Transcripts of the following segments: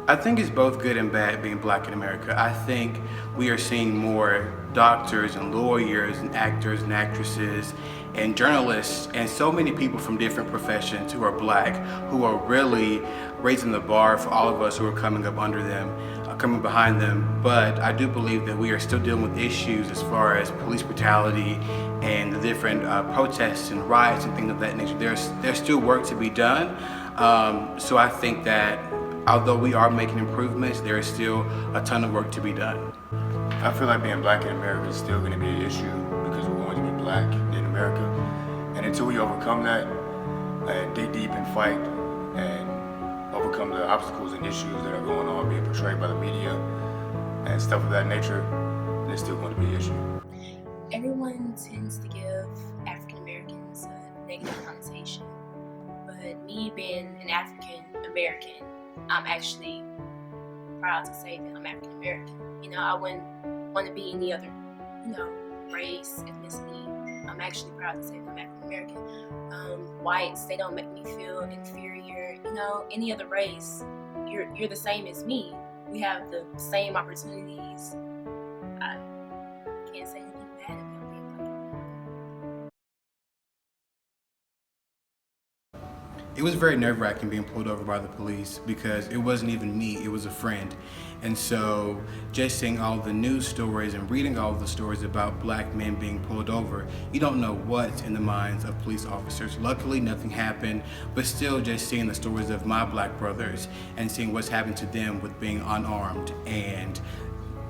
I think it's both good and bad being black in America. I think we are seeing more doctors and lawyers and actors and actresses and journalists and so many people from different professions who are black who are really raising the bar for all of us who are coming up under them, coming behind them. But I do believe that we are still dealing with issues as far as police brutality and the different protests and riots and things of that nature. There's still work to be done. So I think that although we are making improvements, there is still a ton of work to be done. I feel like being black in America is still going to be an issue because we're going to be black in America. And until we overcome that and dig deep and fight and overcome the obstacles and issues that are going on being portrayed by the media and stuff of that nature, there's still going to be an issue. Everyone tends to give African Americans a negative connotation, but me being an African American, I'm actually proud to say that I'm African American. I wouldn't want to be any other, race, ethnicity. I'm actually proud to say that I'm African American. Whites, they don't make me feel inferior. Any other race, you're the same as me. We have the same opportunities. I can't say anything bad about being black and American. It was very nerve-wracking being pulled over by the police because it wasn't even me, it was a friend. And so just seeing all the news stories and reading all the stories about black men being pulled over, you don't know what's in the minds of police officers. Luckily, nothing happened, but still just seeing the stories of my black brothers and seeing what's happened to them with being unarmed and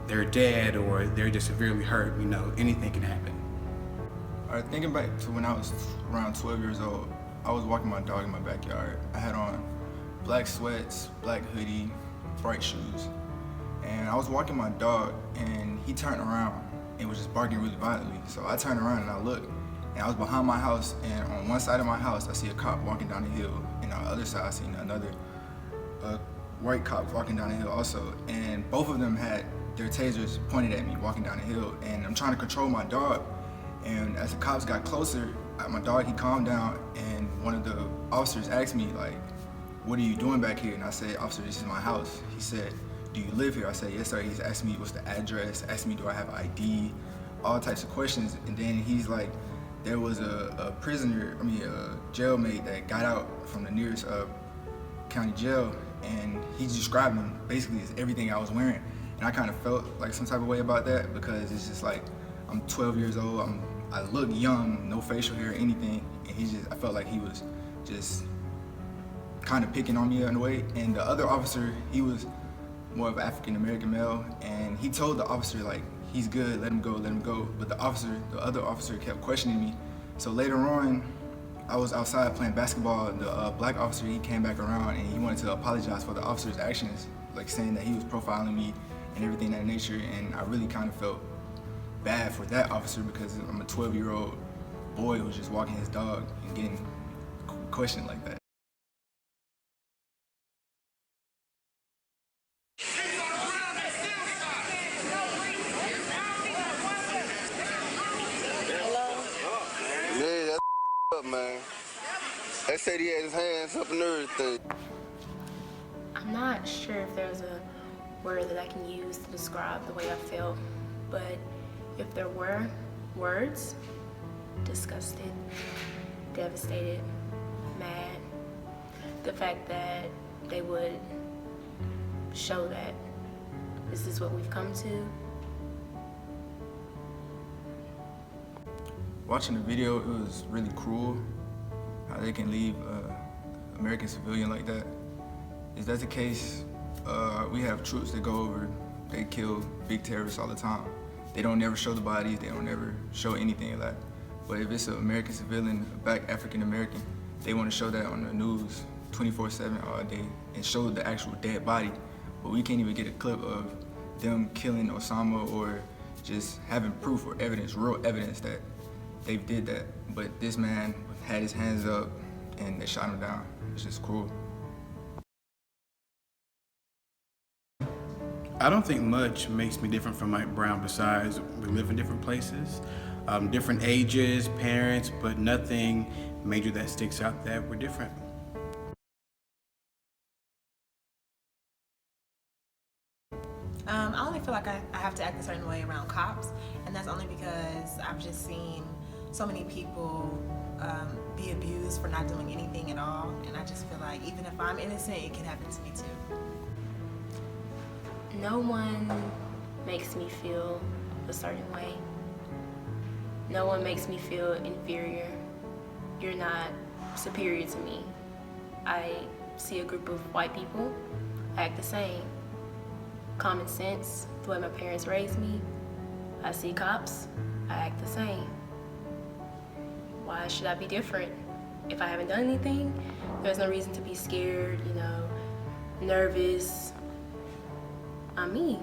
they're dead or they're just severely hurt, anything can happen. All right, thinking back to when I was around 12 years old, I was walking my dog in my backyard. I had on black sweats, black hoodie, bright shoes. And I was walking my dog and he turned around and was just barking really violently. So I turned around and I looked and I was behind my house, and on one side of my house I see a cop walking down the hill, and on the other side I seen another white cop walking down the hill also. And both of them had their tasers pointed at me walking down the hill, and I'm trying to control my dog. And as the cops got closer, my dog, he calmed down, and one of the officers asked me, like, "What are you doing back here?" And I said, "Officer, this is my house." He said, "Do you live here?" I said, "Yes, sir." He's asked me what's the address, asked me do I have ID, all types of questions. And then he's like, there was a jailmate that got out from the nearest county jail, and he described him basically as everything I was wearing. And I kind of felt like some type of way about that because it's just like, I'm 12 years old, I look young, no facial hair or anything, and I felt like he was just kind of picking on me in a way. And the other officer, he was more of an African American male, and he told the officer, like, he's good, let him go, let him go. But the other officer kept questioning me. So later on, I was outside playing basketball. The black officer, he came back around and he wanted to apologize for the officer's actions, like saying that he was profiling me and everything of that nature. And I really kind of felt bad for that officer because I'm a 12-year-old boy who's just walking his dog and getting questioned like that. Yeah, that's up, man. They said he had his hands up and everything. I'm not sure if there's a word that I can use to describe the way I felt, but if there were words, disgusted, devastated, mad, the fact that they would show that this is what we've come to. Watching the video, it was really cruel how they can leave an American civilian like that. If that's the case, we have troops that go over, they kill big terrorists all the time. They don't never show the bodies, they don't never show anything of that. But if it's an American civilian, a black African American, they want to show that on the news 24/7 all day and show the actual dead body. But we can't even get a clip of them killing Osama or just having proof or evidence, real evidence that they did that. But this man had his hands up and they shot him down. It's just cruel. I don't think much makes me different from Mike Brown besides we live in different places, different ages, parents, but nothing major that sticks out that we're different. I only feel like I have to act a certain way around cops, and that's only because I've just seen so many people be abused for not doing anything at all, and I just feel like even if I'm innocent, it can happen to me too. No one makes me feel a certain way. No one makes me feel inferior. You're not superior to me. I see a group of white people, I act the same. Common sense, the way my parents raised me. I see cops, I act the same. Why should I be different? If I haven't done anything, there's no reason to be scared, nervous. I'm me.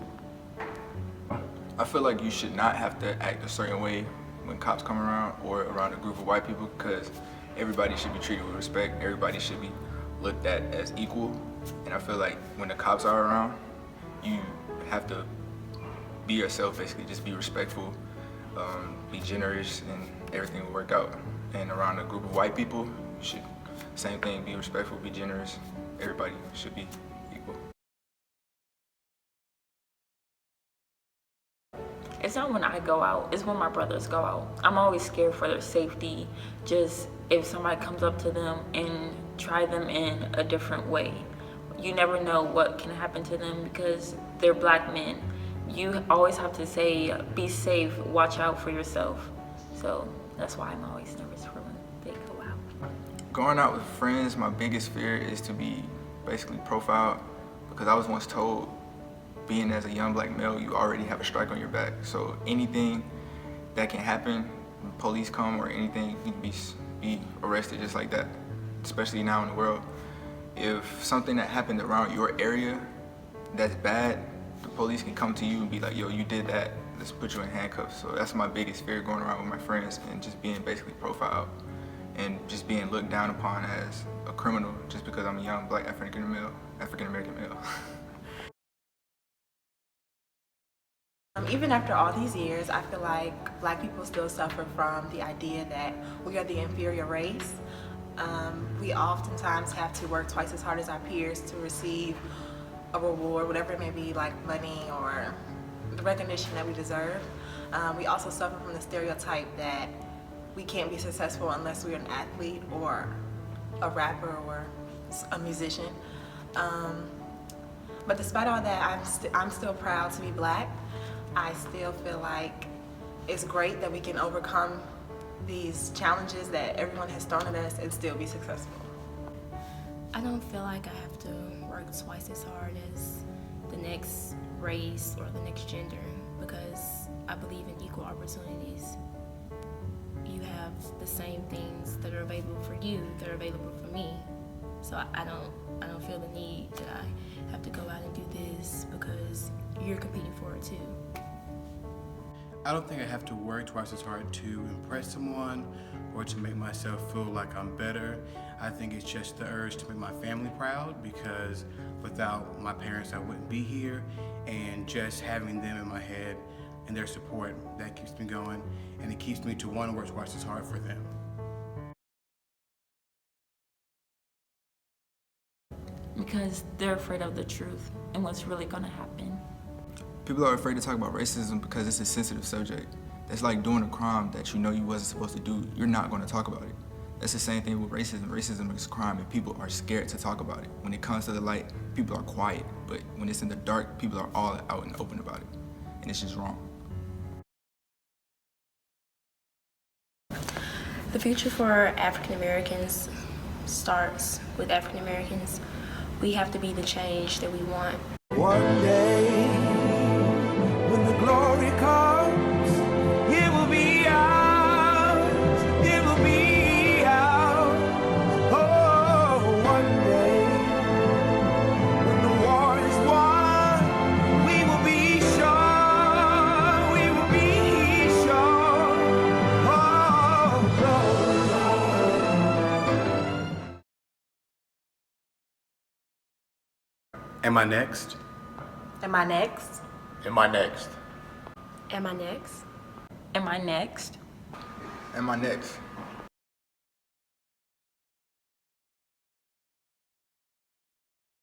I feel like you should not have to act a certain way when cops come around or around a group of white people, because everybody should be treated with respect. Everybody should be looked at as equal. And I feel like when the cops are around, you have to be yourself, basically. Just be respectful, be generous, and everything will work out. And around a group of white people, you should, same thing, be respectful, be generous. Everybody should be equal. It's not when I go out, it's when my brothers go out. I'm always scared for their safety, just if somebody comes up to them and try them in a different way. You never know what can happen to them because they're black men. You always have to say, be safe, watch out for yourself. So that's why I'm always nervous for when they go out. Going out with friends, my biggest fear is to be basically profiled, because I was once told, being as a young black male, you already have a strike on your back. So anything that can happen, when police come or anything, you can be arrested just like that, especially now in the world. If something that happened around your area that's bad, the police can come to you and be like, yo, you did that, let's put you in handcuffs. So that's my biggest fear, going around with my friends and just being basically profiled and just being looked down upon as a criminal just because I'm a young black African American male. Even after all these years, I feel like black people still suffer from the idea that we are the inferior race. We oftentimes have to work twice as hard as our peers to receive a reward, whatever it may be, like money or the recognition that we deserve. We also suffer from the stereotype that we can't be successful unless we're an athlete or a rapper or a musician. But despite all that, I'm still proud to be black. I still feel like it's great that we can overcome these challenges that everyone has thrown at us and still be successful. I don't feel like I have to work twice as hard as the next race or the next gender because I believe in equal opportunities. You have the same things that are available for you that are available for me. So I don't feel the need that I have to go out and do this because you're competing for it too. I don't think I have to work twice as hard to impress someone or to make myself feel like I'm better. I think it's just the urge to make my family proud, because without my parents I wouldn't be here, and just having them in my head and their support, that keeps me going, and it keeps me to want to work twice as hard for them. Because they're afraid of the truth and what's really gonna happen. People are afraid to talk about racism because it's a sensitive subject. That's like doing a crime that you know you wasn't supposed to do. You're not going to talk about it. That's the same thing with racism. Racism is a crime and people are scared to talk about it. When it comes to the light, people are quiet. But when it's in the dark, people are all out and open about it. And it's just wrong. The future for African Americans starts with African Americans. We have to be the change that we want. One day, when the glory comes, it will be ours, it will be ours. Oh, one day, when the war is won, we will be sure, we will be sure. Oh, glory. Am I next? Am I next? Am I next? Am I next? Am I next? Am I next?